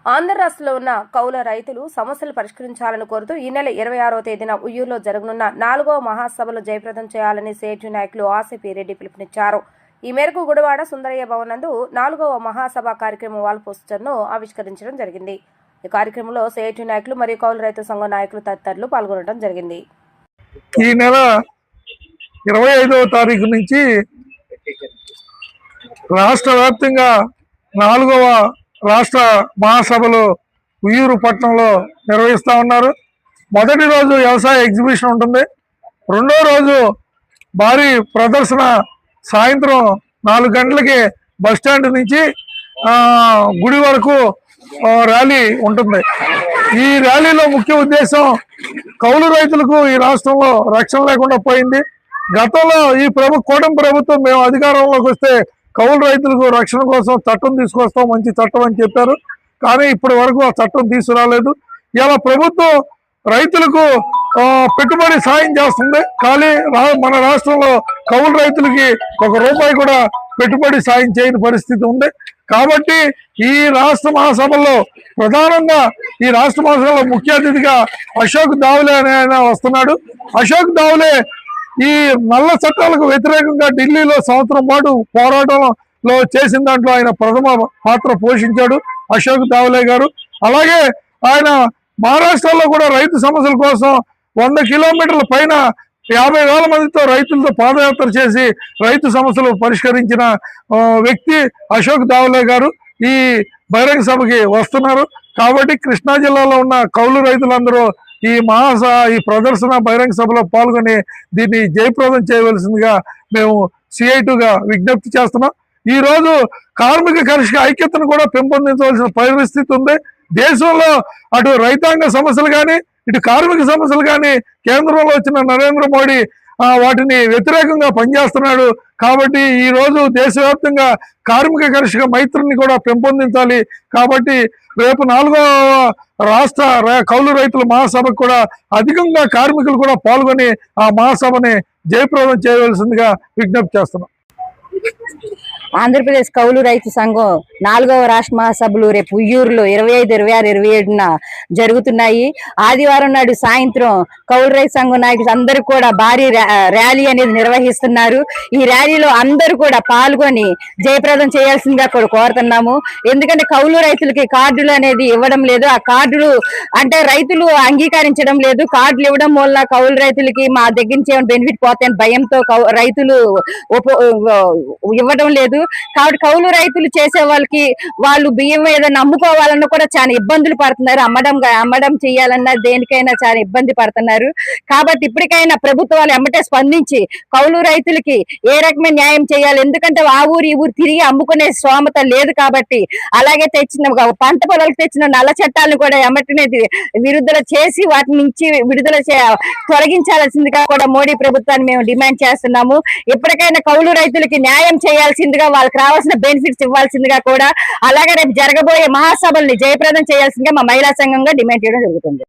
ఆంధ్ర రాష్ట్రంలో ఉన్న కౌల రైతులు సమస్యలు పరిష్కరించాలని కోరుతూ ఈ నెల 26వ తేదీన ఉయ్యూరులో జరగనున్న 4వ మహాసభలు జయప్రదం చేయాలని సిఐటి నాయకులు ఆసిఫ్ రెడ్డి పిలుపునిచ్చారు. ఈ మేరకు గుడివాడ సుందరయ్య భవన్ నందు 4వ మహాసభ కార్యక్రమం వాల్ పోస్టర్ను ఆవిష్కరించడం జరిగింది. ఈ కార్యక్రమంలో సిఐటి నాయకులు మరియు కౌలు రైతు సంఘం నాయకులు తదితరులు పాల్గొనడం జరిగింది. ఈ నెల 25వ తారీఖు నుంచి రాష్ట్ర వ్యాప్తంగా 4వ రాష్ట్ర మహాసభలు ఉయ్యూరు పట్టణంలో నిర్వహిస్తూ ఉన్నారు. మొదటి రోజు వ్యవసాయ ఎగ్జిబిషన్ ఉంటుంది. రెండో రోజు భారీ ప్రదర్శన సాయంత్రం 4 గంటలకి బస్టాండ్ నుంచి గుడి వరకు ర్యాలీ ఉంటుంది. ఈ ర్యాలీలో ముఖ్య ఉద్దేశం కౌలు రైతులకు ఈ రాష్ట్రంలో రక్షణ లేకుండా పోయింది. గతంలో ఈ కూటమి ప్రభుత్వం మేము అధికారంలోకి వస్తే కౌలు రైతులకు రక్షణ కోసం చట్టం తీసుకొస్తాం, మంచి చట్టం అని చెప్పారు. కానీ ఇప్పటి వరకు ఆ చట్టం తీసుకురాలేదు. ఇలా ప్రభుత్వం రైతులకు పెట్టుబడి సాయం చేస్తుంది, కానీ మన రాష్ట్రంలో కౌలు రైతులకి ₹1 కూడా పెట్టుబడి సాయం చేయని పరిస్థితి ఉంది. కాబట్టి ఈ రాష్ట్ర మహాసభల్లో ప్రధానంగా ఈ రాష్ట్ర మహాసభలో ముఖ్య అతిథిగా అశోక్ దావ్లే అనే ఆయన వస్తున్నాడు. అశోక్ దావ్లే ఈ నల్ల చట్టాలకు వ్యతిరేకంగా ఢిల్లీలో సంవత్సరం పాటు పోరాటంలో చేసిన దాంట్లో ఆయన ప్రథమ పాత్ర పోషించాడు అశోక్ దావ్లే గారు. అలాగే ఆయన మహారాష్ట్రలో కూడా రైతు సమస్యల కోసం 100 కిలోమీటర్ల పైన 50,000 మందితో రైతులతో పాదయాత్ర చేసి రైతు సమస్యలు పరిష్కరించిన వ్యక్తి అశోక్ దావ్లే గారు ఈ బహిరంగ సభకి వస్తున్నారు. కాబట్టి కృష్ణా జిల్లాలో ఉన్న కౌలు రైతులందరూ ఈ ప్రదర్శన బహిరంగ సభలో పాల్గొని దీన్ని జయప్రదం చేయవలసిందిగా మేము సిఐటిగా విజ్ఞప్తి చేస్తున్నాం. ఈ రోజు కార్మిక కర్షక ఐక్యతను కూడా పెంపొందించవలసిన పరిస్థితి ఉంది. దేశంలో అటు రైతాంగ సమస్యలు కానీ ఇటు కార్మిక సమస్యలు కానీ కేంద్రంలో వచ్చిన నరేంద్ర మోడీ వాటిని వ్యతిరేకంగా పనిచేస్తున్నాడు. కాబట్టి ఈ రోజు దేశవ్యాప్తంగా కార్మిక కర్షక మైత్రిని కూడా పెంపొందించాలి. కాబట్టి రేపు 4వ రాష్ట్ర కౌలు రైతుల మహాసభకు కూడా అధికంగా కార్మికులు కూడా పాల్గొని ఆ మహాసభని జయప్రదం చేయవలసిందిగా విజ్ఞప్తి చేస్తున్నాం. ఆంధ్రప్రదేశ్ కౌలు రైతు సంఘం 4వ రాష్ట్ర మహాసభలు రేపు ఉయ్యూరులో 25, 26, 27న జరుగుతున్నాయి. ఆదివారం నాడు సాయంత్రం కౌలు రైతు సంఘం నాయకులు అందరూ కూడా భారీ ర్యాలీ అనేది నిర్వహిస్తున్నారు. ఈ ర్యాలీలో అందరూ కూడా పాల్గొని జయప్రదం చేయాల్సిందిగా కూడా కోరుతున్నాము. ఎందుకంటే కౌలు రైతులకి కార్డులు అనేది ఇవ్వడం లేదు. ఆ కార్డులు అంటే రైతులు అంగీకరించడం లేదు. కార్డులు ఇవ్వడం వల్ల కౌలు రైతులకి మా దగ్గర నుంచి ఏమైనా బెనిఫిట్ పోతాయని భయంతో రైతులు ఇవ్వడం లేదు. కాబట్టి కౌలు రైతులు చేసే వాళ్ళు బియ్యం ఏదైనా అమ్ముకోవాలన్నా కూడా చాలా ఇబ్బందులు పడుతున్నారు. అమ్మడం చేయాలన్నా దేనికైనా చాలా ఇబ్బంది పడుతున్నారు. కాబట్టి ఇప్పటికైనా ప్రభుత్వాలు ఎమ్మటే స్పందించి కౌలు రైతులకి ఏ రకమైన న్యాయం చేయాలి. ఎందుకంటే ఆ ఊరు ఈ ఊరు తిరిగి అమ్ముకునే స్తోమత లేదు. కాబట్టి అలాగే తెచ్చిన పంట పొలాలకు తెచ్చిన నల్ల చట్టాలను కూడా ఎమ్మటనే విడుదల చేసి వాటి నుంచి తొలగించాల్సిందిగా కూడా మోడీ ప్రభుత్వాన్ని మేము డిమాండ్ చేస్తున్నాము. ఇప్పటికైనా కౌలు రైతులకి న్యాయం చేయాల్సిందిగా, వాళ్ళకి రావాల్సిన బెనిఫిట్స్ ఇవ్వాల్సిందిగా కూడా, అలాగే రేపు జరగబోయే మహాసభల్ని జయప్రదం చేయాల్సిందిగా మా మహిళా సంఘంగా డిమాండ్ చేయడం జరుగుతుంది.